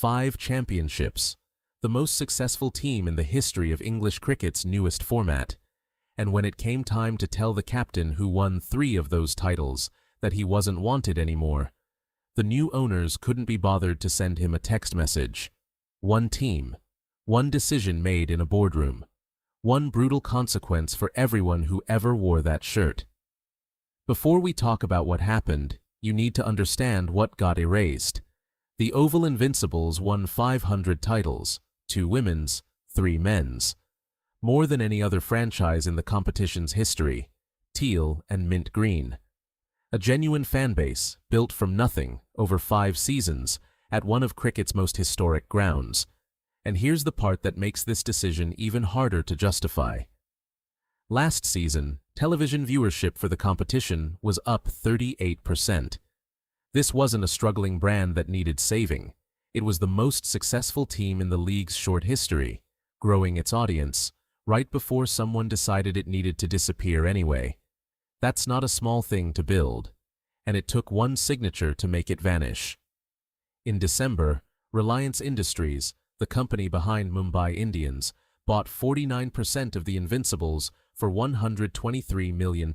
5 championships, the most successful team in the history of English cricket's newest format. And when it came time to tell the captain who won 3 of those titles that he wasn't wanted anymore, the new owners couldn't be bothered to send him a text message. One team, one decision made in a boardroom, one brutal consequence for everyone who ever wore that shirt. Before we talk about what happened, you need to understand what got erased. The Oval Invincibles won 500 titles, 2 women's, 3 men's. More than any other franchise in the competition's history, teal and mint green. A genuine fanbase, built from nothing, over 5 seasons, at one of cricket's most historic grounds. And here's the part that makes this decision even harder to justify. Last season, television viewership for the competition was up 38%. This wasn't a struggling brand that needed saving. It was the most successful team in the league's short history, growing its audience, right before someone decided it needed to disappear anyway. That's not a small thing to build, and it took one signature to make it vanish. In December, Reliance Industries, the company behind Mumbai Indians, bought 49% of the Invincibles for £123 million.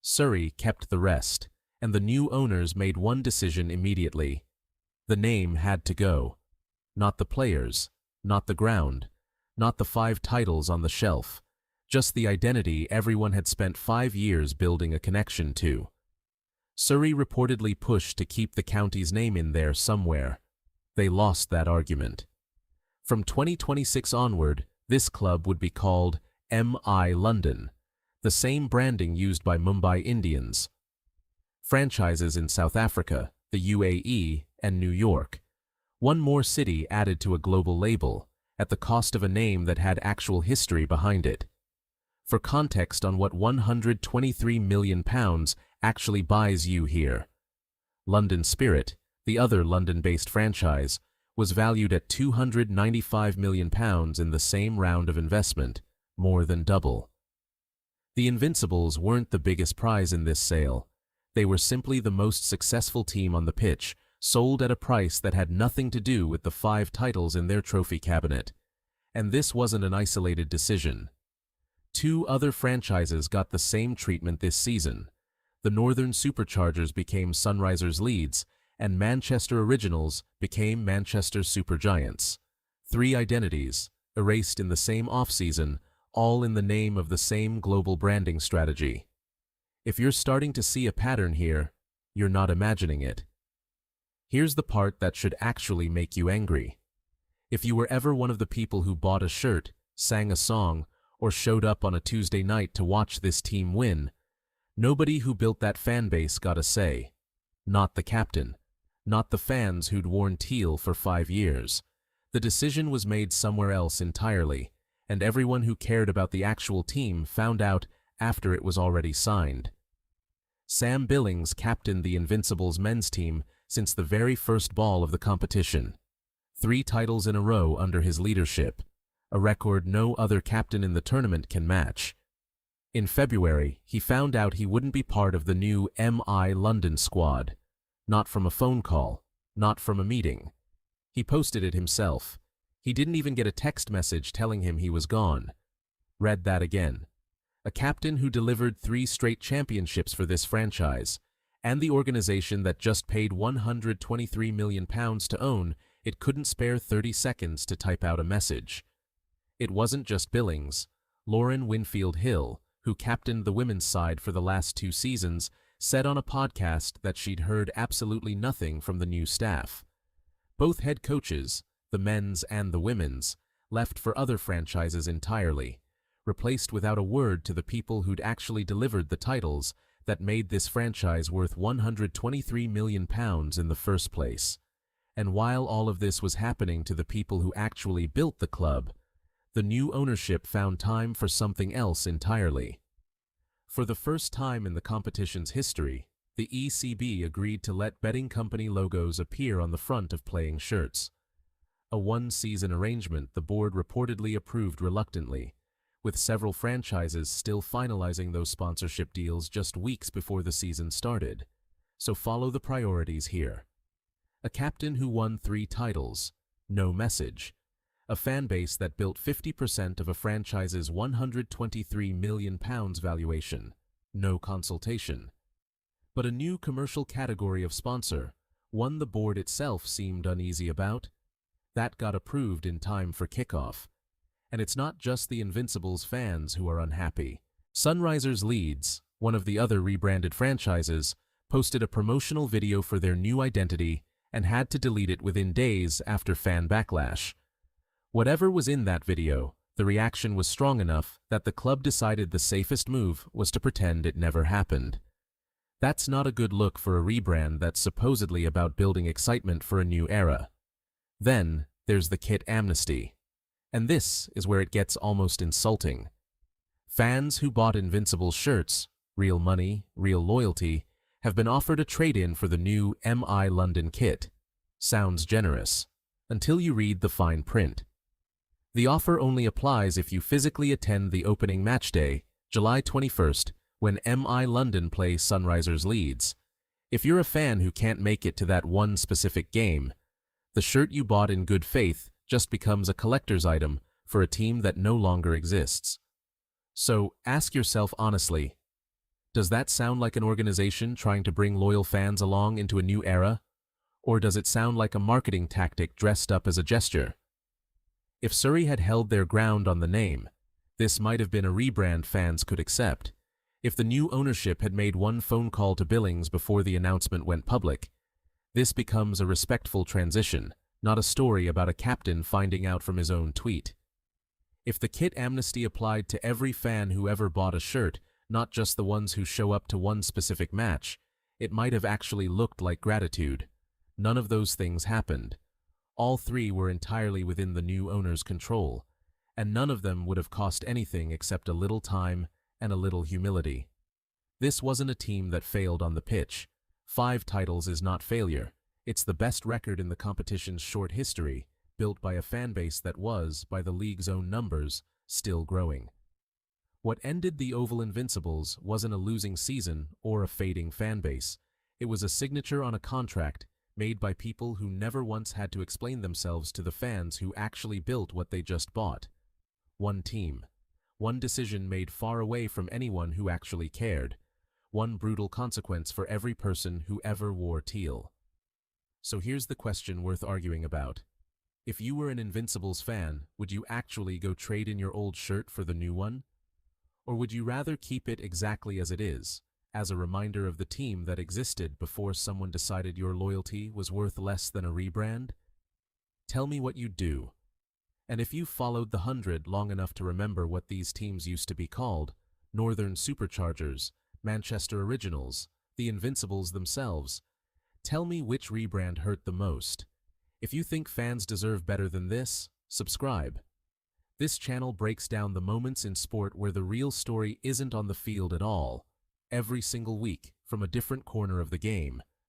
Surrey kept the rest, and the new owners made one decision immediately. The name had to go. Not the players, not the ground, not the 5 titles on the shelf, just the identity everyone had spent 5 years building a connection to. Surrey reportedly pushed to keep the county's name in there somewhere. They lost that argument. From 2026 onward, this club would be called MI London, the same branding used by Mumbai Indians. Franchises in South Africa, the UAE, and New York. One more city added to a global label, at the cost of a name that had actual history behind it. For context on what £123 million actually buys you here. London Spirit, the other London-based franchise, was valued at £295 million in the same round of investment, more than double. The Invincibles weren't the biggest prize in this sale. They were simply the most successful team on the pitch, sold at a price that had nothing to do with the 5 titles in their trophy cabinet. And this wasn't an isolated decision. 2 other franchises got the same treatment this season. The Northern Superchargers became Sunrisers Leeds, and Manchester Originals became Manchester Supergiants. 3 identities, erased in the same off-season, all in the name of the same global branding strategy. If you're starting to see a pattern here, you're not imagining it. Here's the part that should actually make you angry. If you were ever one of the people who bought a shirt, sang a song, or showed up on a Tuesday night to watch this team win, nobody who built that fan base got a say. Not the captain. Not the fans who'd worn teal for 5 years. The decision was made somewhere else entirely, and everyone who cared about the actual team found out after it was already signed. Sam Billings captained the Invincibles men's team since the very first ball of the competition. 3 titles in a row under his leadership, a record no other captain in the tournament can match. In February, he found out he wouldn't be part of the new MI London squad. Not from a phone call, not from a meeting. He posted it himself. He didn't even get a text message telling him he was gone. Read that again. A captain who delivered 3 straight championships for this franchise, and the organization that just paid £123 million to own, it couldn't spare 30 seconds to type out a message. It wasn't just Billings. Lauren Winfield Hill, who captained the women's side for the last 2 seasons, said on a podcast that she'd heard absolutely nothing from the new staff. Both head coaches, the men's and the women's, left for other franchises entirely, replaced without a word to the people who'd actually delivered the titles that made this franchise worth £123 million in the first place. And while all of this was happening to the people who actually built the club, the new ownership found time for something else entirely. For the first time in the competition's history, the ECB agreed to let betting company logos appear on the front of playing shirts. A 1-season arrangement the board reportedly approved reluctantly, with several franchises still finalizing those sponsorship deals just weeks before the season started. So follow the priorities here. A captain who won 3 titles. No message. A fan base that built 50% of a franchise's £123 million valuation. No consultation. But a new commercial category of sponsor, one the board itself seemed uneasy about, that got approved in time for kickoff. And it's not just the Invincibles fans who are unhappy. Sunrisers Leeds, one of the other rebranded franchises, posted a promotional video for their new identity and had to delete it within days after fan backlash. Whatever was in that video, the reaction was strong enough that the club decided the safest move was to pretend it never happened. That's not a good look for a rebrand that's supposedly about building excitement for a new era. Then, there's the kit amnesty. And this is where it gets almost insulting. Fans who bought Invincible shirts, real money, real loyalty, have been offered a trade-in for the new MI London kit. Sounds generous, until you read the fine print. The offer only applies if you physically attend the opening match day, July 21st, when MI London play Sunrisers Leeds. If you're a fan who can't make it to that one specific game, the shirt you bought in good faith just becomes a collector's item for a team that no longer exists. So, ask yourself honestly, does that sound like an organization trying to bring loyal fans along into a new era? Or does it sound like a marketing tactic dressed up as a gesture? If Surrey had held their ground on the name, this might have been a rebrand fans could accept. If the new ownership had made one phone call to Billings before the announcement went public, this becomes a respectful transition, not a story about a captain finding out from his own tweet. If the kit amnesty applied to every fan who ever bought a shirt, not just the ones who show up to one specific match, it might have actually looked like gratitude. None of those things happened. All 3 were entirely within the new owner's control, and none of them would have cost anything except a little time and a little humility. This wasn't a team that failed on the pitch. 5 titles is not failure. It's the best record in the competition's short history, built by a fan base that was, by the league's own numbers, still growing. What ended the Oval Invincibles wasn't a losing season or a fading fan base. It was a signature on a contract made by people who never once had to explain themselves to the fans who actually built what they just bought. One team. One decision made far away from anyone who actually cared. One brutal consequence for every person who ever wore teal. So here's the question worth arguing about. If you were an Invincibles fan, would you actually go trade in your old shirt for the new one? Or would you rather keep it exactly as it is, as a reminder of the team that existed before someone decided your loyalty was worth less than a rebrand? Tell me what you'd do. And if you followed the 100 long enough to remember what these teams used to be called, Northern Superchargers, Manchester Originals, the Invincibles themselves, tell me which rebrand hurt the most. If you think fans deserve better than this, subscribe. This channel breaks down the moments in sport where the real story isn't on the field at all, every single week from a different corner of the game.